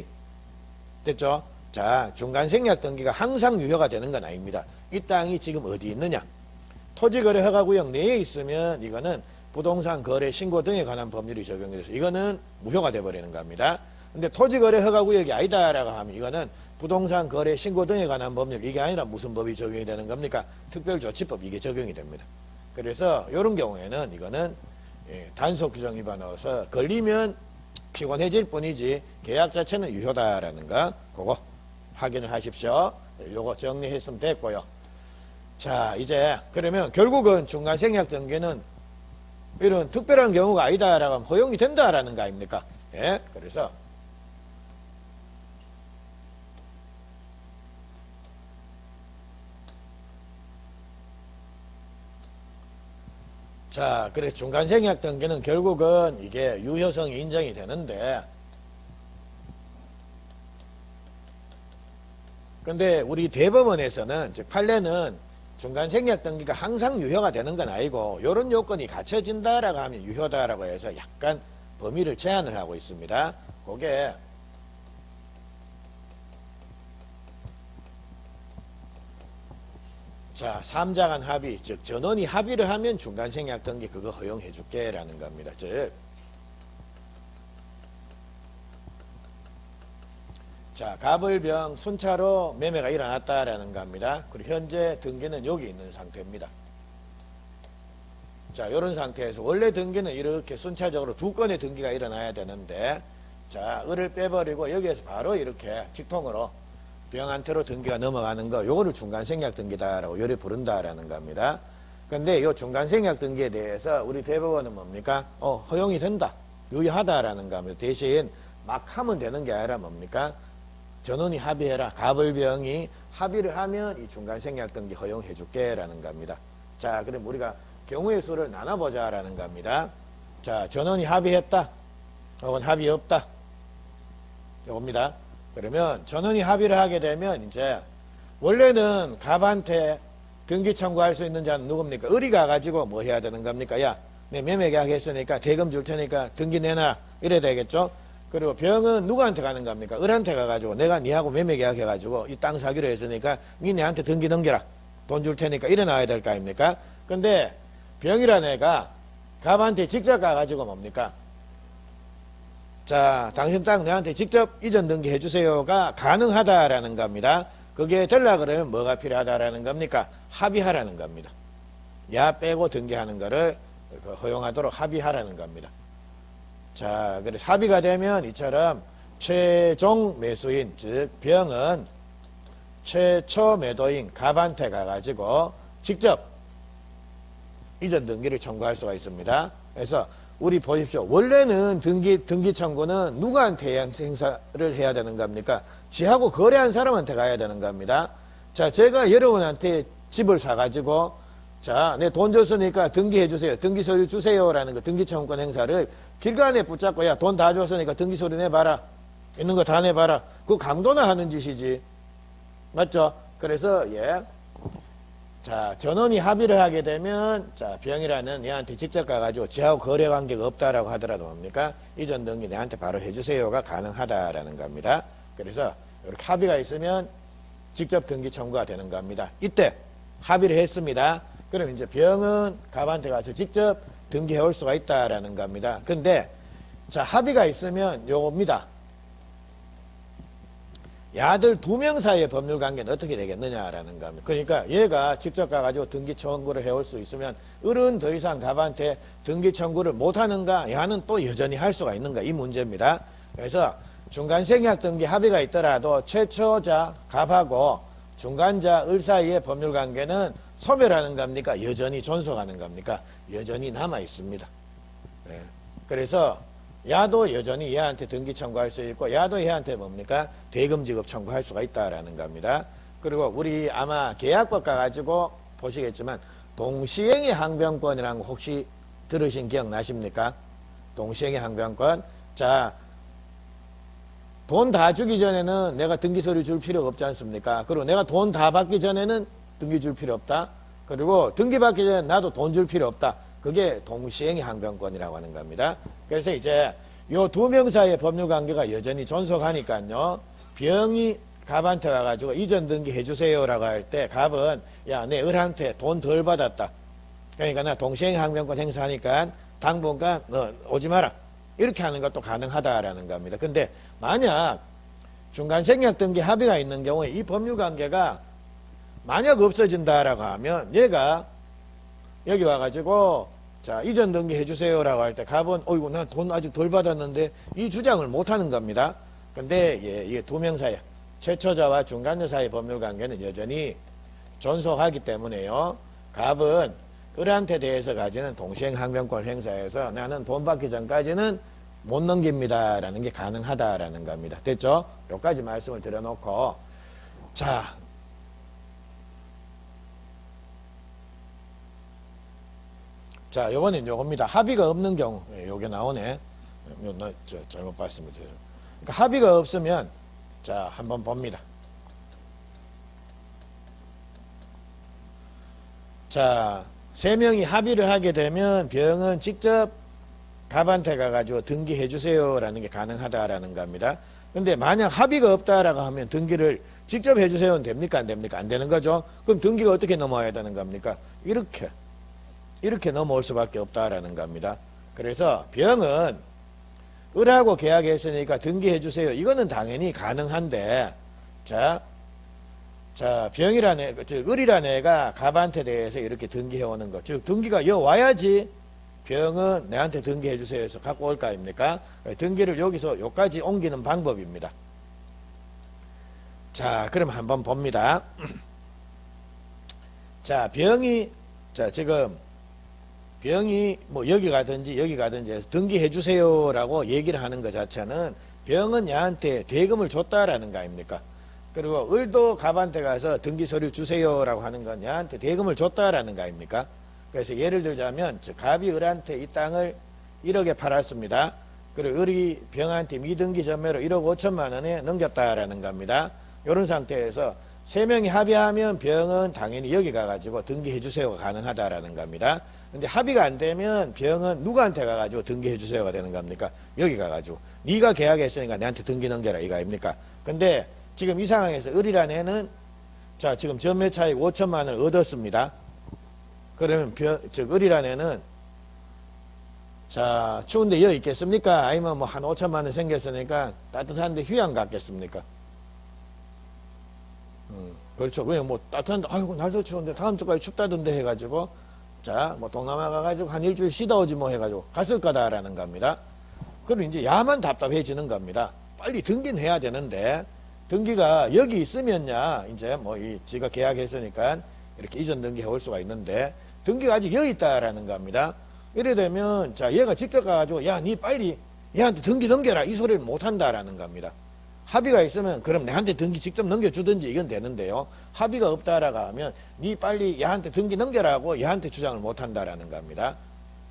됐죠? 자, 중간생약 등기가 항상 유효가 되는 건 아닙니다. 이 땅이 지금 어디 있느냐? 토지거래 허가구역 내에 있으면 이거는 부동산 거래 신고 등에 관한 법률이 적용이 돼서 이거는 무효가 돼버리는 겁니다. 근데 토지거래 허가구역이 아니다라고 하면 이거는 부동산 거래 신고 등에 관한 법률 이게 아니라 무슨 법이 적용이 되는 겁니까? 특별조치법 이게 적용이 됩니다. 그래서 이런 경우에는 이거는 단속 규정 위반으로서 걸리면 피곤해질 뿐이지 계약 자체는 유효다라는 거 그거 확인을 하십시오. 요거 정리했으면 됐고요. 자 이제 그러면 결국은 중간생약 등기는 이런 특별한 경우가 아니다라고 하면 허용이 된다라는 거 아닙니까? 예? 그래서 자, 그래서 중간생약 등기는 결국은 이게 유효성이 인정이 되는데 근데 우리 대법원에서는 즉 판례는 중간생약 등기가 항상 유효가 되는 건 아니고 이런 요건이 갖춰진다라고 하면 유효다라고 해서 약간 범위를 제한을 하고 있습니다. 그게 자, 삼자간 합의, 즉 전원이 합의를 하면 중간생략 등기 그거 허용해 줄게 라는 겁니다. 즉 자, 갑을병 순차로 매매가 일어났다라는 겁니다. 그리고 현재 등기는 여기 있는 상태입니다. 자, 이런 상태에서 원래 등기는 이렇게 순차적으로 두 건의 등기가 일어나야 되는데, 자, 을을 빼버리고 여기에서 바로 이렇게 직통으로 병한테로 등기가 넘어가는 거, 요거를 중간생략 등기다라고 요리 부른다라는 겁니다. 근데 요 중간생략 등기에 대해서 우리 대법원은 뭡니까? 허용이 된다, 유효하다라는 겁니다. 대신 막 하면 되는 게 아니라 뭡니까? 전원이 합의해라. 갑을병이 합의를 하면 이 중간생략 등기 허용해 줄게라는 겁니다. 자, 그럼 우리가 경우의 수를 나눠보자라는 겁니다. 자, 전원이 합의했다, 혹은 합의 없다, 이겁니다. 그러면 전원이 합의를 하게 되면 이제 원래는 갑한테 등기 청구할 수 있는 자는 누굽니까? 을이 가가지고 뭐 해야 되는 겁니까? 야, 내 매매계약 했으니까 대금 줄 테니까 등기 내놔, 이래야 되겠죠? 그리고 병은 누구한테 가는 겁니까? 을한테 가가지고 내가 니하고 매매계약 해가지고 이 땅 사기로 했으니까 니 내한테 등기 넘겨라, 돈 줄 테니까 이래 나와야 될 거 아닙니까? 근데 병이란 애가 갑한테 직접 가가지고 뭡니까? 자, 당신 땅 내한테 직접 이전 등기 해주세요가 가능하다라는 겁니다. 그게 되려 그러면 뭐가 필요하다라는 겁니까? 합의하라는 겁니다. 야 빼고 등기하는 거를 허용하도록 합의하라는 겁니다. 자, 그래서 합의가 되면 이처럼 최종 매수인, 즉 병은 최초 매도인 갑한테 가가지고 직접 이전 등기를 청구할 수가 있습니다. 그래서 우리 보십시오. 원래는 등기 청구는 누구한테 행사를 해야 되는 겁니까? 지하고 거래한 사람한테 가야 되는 겁니다. 자, 제가 여러분한테 집을 사가지고, 자, 내 돈 줬으니까 등기해 주세요, 등기 서류 주세요라는 거, 등기 청구권 행사를 길간에 붙잡고, 야, 돈 다 줬으니까 등기 서류 내봐라, 있는 거 다 내봐라, 그거 강도나 하는 짓이지, 맞죠? 그래서 자, 전원이 합의를 하게 되면, 자, 병이라는 얘한테 직접 가가지고 지하고 거래 관계가 없다라고 하더라도 뭡니까? 이전 등기 내한테 바로 해주세요가 가능하다라는 겁니다. 그래서 이렇게 합의가 있으면 직접 등기 청구가 되는 겁니다. 이때 합의를 했습니다. 그럼 이제 병은 갑한테 가서 직접 등기해 올 수가 있다라는 겁니다. 근데 자, 합의가 있으면 요겁니다. 야들 두 명 사이의 법률 관계는 어떻게 되겠느냐라는 겁니다. 그러니까 얘가 직접 가가지고 등기 청구를 해올 수 있으면 을은 더 이상 갑한테 등기 청구를 못하는가, 야는 또 여전히 할 수가 있는가, 이 문제입니다. 그래서 중간생략 등기 합의가 있더라도 최초자 갑하고 중간자 을 사이의 법률 관계는 소멸하는 겁니까? 여전히 존속하는 겁니까? 여전히 남아 있습니다. 네. 그래서 야도 여전히 얘한테 등기 청구할 수 있고, 야도 얘한테 뭡니까? 대금 지급 청구할 수가 있다라는 겁니다. 그리고 우리 아마 계약법 가가지고 보시겠지만 동시행의 항변권이라는 거 혹시 들으신 기억 나십니까? 동시행의 항변권. 자, 돈 다 주기 전에는 내가 등기 서류 줄 필요가 없지 않습니까? 그리고 내가 돈 다 받기 전에는 등기 줄 필요 없다. 그리고 등기 받기 전에 나도 돈 줄 필요 없다. 그게 동시행의 항변권이라고 하는 겁니다. 그래서 이제 요 두 명 사이의 법률 관계가 여전히 존속하니까요, 병이 갑한테 가가지고 이전 등기 해주세요라고 할 때 갑은 야, 내 을한테 돈 덜 받았다, 그러니까 나 동시행 항변권 행사하니까 당분간 너 오지 마라, 이렇게 하는 것도 가능하다라는 겁니다. 근데 만약 중간생략 등기 합의가 있는 경우에 이 법률 관계가 만약 없어진다라고 하면 얘가 여기 와가지고 자, 이전 등기 해주세요라고 할 때 갑은 어이구, 난 돈 아직 덜 받았는데 이 주장을 못하는 겁니다. 근데 이게 두 명 사이, 최초자와 중간자 사이 법률 관계는 여전히 존속하기 때문에요, 갑은 을한테 대해서 가지는 동시행 항변권 행사해서 나는 돈 받기 전까지는 못 넘깁니다라는 게 가능하다라는 겁니다. 됐죠? 여기까지 말씀을 드려놓고, 자, 자, 요번엔 요겁니다. 합의가 없는 경우, 요게 나오네. 잘못 봤습니다. 그러니까 합의가 없으면, 자, 한번 봅니다. 자, 세 명이 합의를 하게 되면 병은 직접 갑한테 가가지고 등기해 주세요라는 게 가능하다라는 겁니다. 근데 만약 합의가 없다라고 하면 등기를 직접 해주세요는 됩니까? 안 됩니까? 안 되는 거죠. 그럼 등기가 어떻게 넘어와야 되는 겁니까? 이렇게 넘어올 수밖에 없다라는 겁니다. 그래서 병은 을하고 계약했으니까 등기해주세요. 이거는 당연히 가능한데, 자, 병이라는 애, 즉, 을이라는 애가 갑한테 대해서 이렇게 등기해오는 것. 즉, 등기가 와야지 병은 내한테 등기해주세요 해서 갖고 올 거 아닙니까? 등기를 여기서 여기까지 옮기는 방법입니다. 자, 그럼 한번 봅니다. 자, 지금, 병이 뭐 여기 가든지 해서 등기해주세요라고 얘기를 하는 것 자체는 병은 얘한테 대금을 줬다라는 거 아닙니까? 그리고 을도 갑한테 가서 등기 서류 주세요라고 하는 건 얘한테 대금을 줬다라는 거 아닙니까? 그래서 예를 들자면 갑이 을한테 이 땅을 1억에 팔았습니다. 그리고 을이 병한테 미등기 전매로 1억 5천만 원에 넘겼다라는 겁니다. 이런 상태에서 세 명이 합의하면 병은 당연히 여기 가가지고 등기해주세요가 가능하다라는 겁니다. 근데 합의가 안 되면 병은 누구한테 가가지고 등기해주세요가 되는 겁니까? 여기 가가지고 네가 계약했으니까 내한테 등기 넘겨라 이거 아닙니까? 근데 지금 이 상황에서 을이라는 애는 자 지금 전매 차익 5천만 원을 얻었습니다. 그러면 을이라는 애는 자 추운데 여기 있겠습니까? 아니면 뭐 한 5천만 원 생겼으니까 따뜻한데 휴양 갔겠습니까? 그렇죠. 그냥 뭐 따뜻한데 아이고 날도 추운데 다음 주까지 춥다던데 해가지고 자 뭐 동남아 가가지고 한 일주일 쉬다 오지 뭐 해가지고 갔을 거다라는 겁니다. 그럼 이제 야만 답답해지는 겁니다. 빨리 등기는 해야 되는데 등기가 여기 있으면야 이제 뭐 지가 계약했으니까 이렇게 이전 등기해 올 수가 있는데 등기가 아직 여기 있다라는 겁니다. 이래 되면 자 얘가 직접 가가지고 야 니 빨리 얘한테 등기 넘겨라 이 소리를 못 한다라는 겁니다. 합의가 있으면 그럼 내한테 등기 직접 넘겨주든지 이건 되는데요. 합의가 없다라고 하면 니 빨리 얘한테 등기 넘겨라고 얘한테 주장을 못 한다라는 겁니다.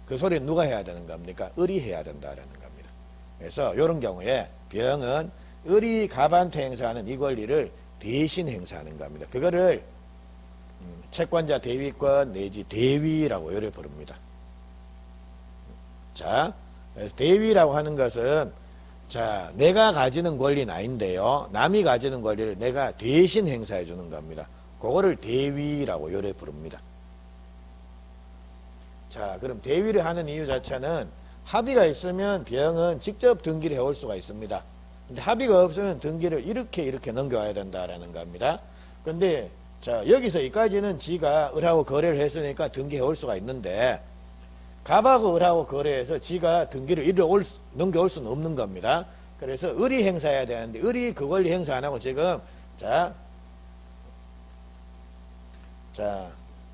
그 소리는 누가 해야 되는 겁니까? 을이 해야 된다라는 겁니다. 그래서 이런 경우에 병은 을이 갑한테 행사하는 이 권리를 대신 행사하는 겁니다. 그거를 채권자 대위권 내지 대위라고 요래 부릅니다. 자, 그래서 대위라고 하는 것은 자, 내가 가지는 권리는 아닌데요. 남이 가지는 권리를 내가 대신 행사해 주는 겁니다. 그거를 대위라고 요래 부릅니다. 자, 그럼 대위를 하는 이유 자체는 합의가 있으면 병은 직접 등기를 해올 수가 있습니다. 근데 합의가 없으면 등기를 이렇게 넘겨와야 된다라는 겁니다. 근데 자, 여기서 이까지는 지가 을하고 거래를 했으니까 등기해 올 수가 있는데 갑하고 을하고 거래해서 지가 등기를 넘겨올 수는 없는 겁니다. 그래서 을이 행사해야 되는데 을이 그 권리 행사 안 하고 지금 자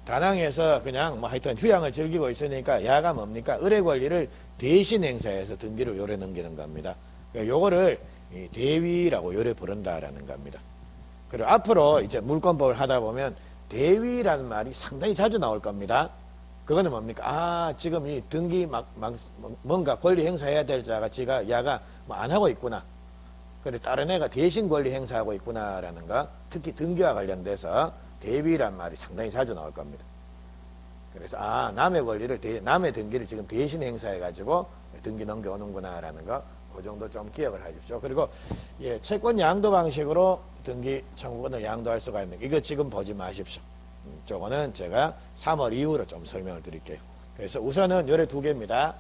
다낭에서 그냥 뭐 하여튼 휴양을 즐기고 있으니까 야가 뭡니까? 을의 권리를 대신 행사해서 등기를 요래 넘기는 겁니다. 그러니까 요거를 대위라고 요래 부른다라는 겁니다. 그리고 앞으로 이제 물권법을 하다 보면 대위라는 말이 상당히 자주 나올 겁니다. 그거는 뭡니까? 아, 지금 이 등기 뭔가 권리 행사해야 될 자가 야가 뭐 안 하고 있구나. 그래, 다른 애가 대신 권리 행사하고 있구나라는 거. 특히 등기와 관련돼서 대위란 말이 상당히 자주 나올 겁니다. 그래서, 아, 남의 남의 등기를 지금 대신 행사해가지고 등기 넘겨오는구나라는 거. 그 정도 좀 기억을 하십시오. 그리고, 예, 채권 양도 방식으로 등기 청구권을 양도할 수가 있는 거. 이거 지금 보지 마십시오. 저거는 제가 3월 이후로 좀 설명을 드릴게요. 그래서 우선은 요래 두 개입니다.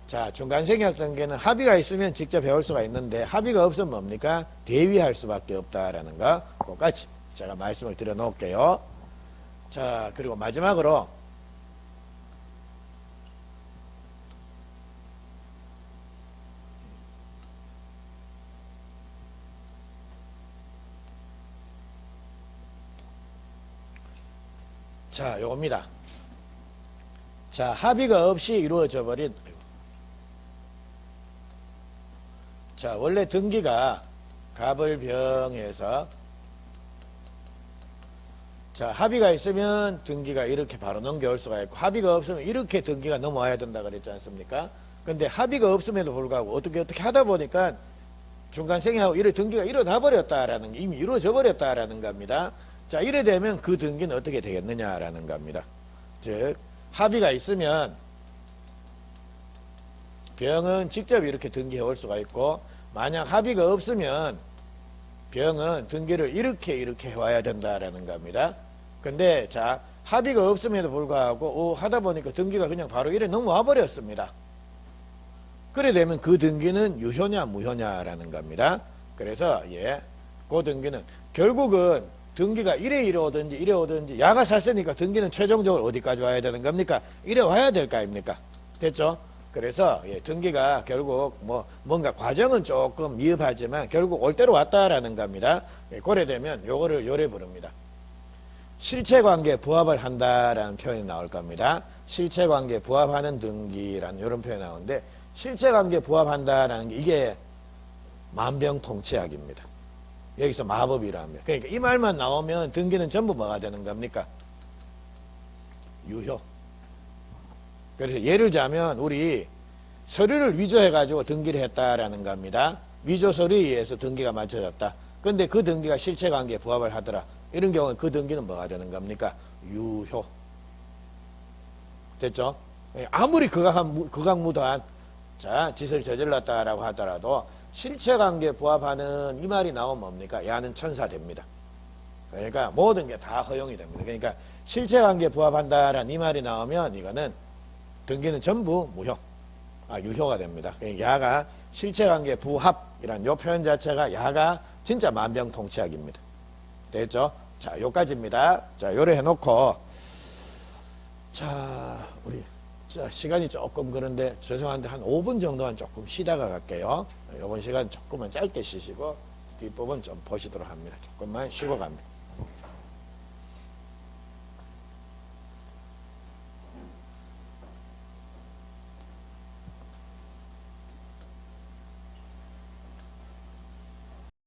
자, 중간생략 등기는 합의가 있으면 직접 배울 수가 있는데 합의가 없으면 뭡니까? 대위할 수밖에 없다라는 거 그것까지 제가 말씀을 드려 놓을게요. 자, 그리고 마지막으로 자, 요겁니다. 자, 합의가 없이 이루어져 버린 자, 원래 등기가 갑을 병해서 자, 합의가 있으면 등기가 이렇게 바로 넘겨올 수가 있고 합의가 없으면 이렇게 등기가 넘어와야 된다 그랬지 않습니까? 근데 합의가 없음에도 불구하고 어떻게 하다 보니까 중간생략하고 이래 등기가 일어나 버렸다라는 게 이미 이루어져 버렸다라는 겁니다. 자, 이래 되면 그 등기는 어떻게 되겠느냐라는 겁니다. 즉, 합의가 있으면 병은 직접 이렇게 등기해 올 수가 있고 만약 합의가 없으면 병은 등기를 이렇게 해와야 된다라는 겁니다. 근데 자, 합의가 없음에도 불구하고 하다 보니까 등기가 그냥 바로 이래 넘어와 버렸습니다. 그래 되면 그 등기는 유효냐 무효냐라는 겁니다. 그래서 그 등기는 결국은 등기가 이래 오든지 야가 샀으니까 등기는 최종적으로 어디까지 와야 되는 겁니까? 이래 와야 될 거 아닙니까? 됐죠? 그래서 등기가 결국 뭔가 과정은 조금 미흡하지만 결국 올 대로 왔다라는 겁니다. 그래 되면 요거를 요래 부릅니다. 실체관계에 부합을 한다라는 표현이 나올 겁니다. 실체관계에 부합하는 등기라는 이런 표현이 나오는데 실체관계에 부합한다라는 게 이게 만병통치약입니다. 여기서 마법이랍니다. 그러니까 이 말만 나오면 등기는 전부 뭐가 되는 겁니까? 유효. 그래서 예를 들자면 우리 서류를 위조해가지고 등기를 했다라는 겁니다. 위조 서류에 의해서 등기가 맞춰졌다. 근데 그 등기가 실체관계에 부합을 하더라. 이런 경우는 그 등기는 뭐가 되는 겁니까? 유효. 됐죠? 아무리 극악무도한 짓을 저질렀다라고 하더라도 실체관계에 부합하는 이 말이 나오면 뭡니까? 야는 천사됩니다. 그러니까 모든 게 다 허용이 됩니다. 그러니까 실체관계에 부합한다라는 이 말이 나오면 이거는 등기는 전부 유효가 됩니다. 그러니까 야가 실체관계 부합이란 요 표현 자체가 야가 진짜 만병통치약입니다. 됐죠? 자, 요까지입니다. 자, 요래 해놓고, 우리, 시간이 조금 그런데 죄송한데 한 5분 정도만 조금 쉬다가 갈게요. 요번 시간 조금만 짧게 쉬시고, 뒷부분 좀 보시도록 합니다. 조금만 쉬고 갑니다.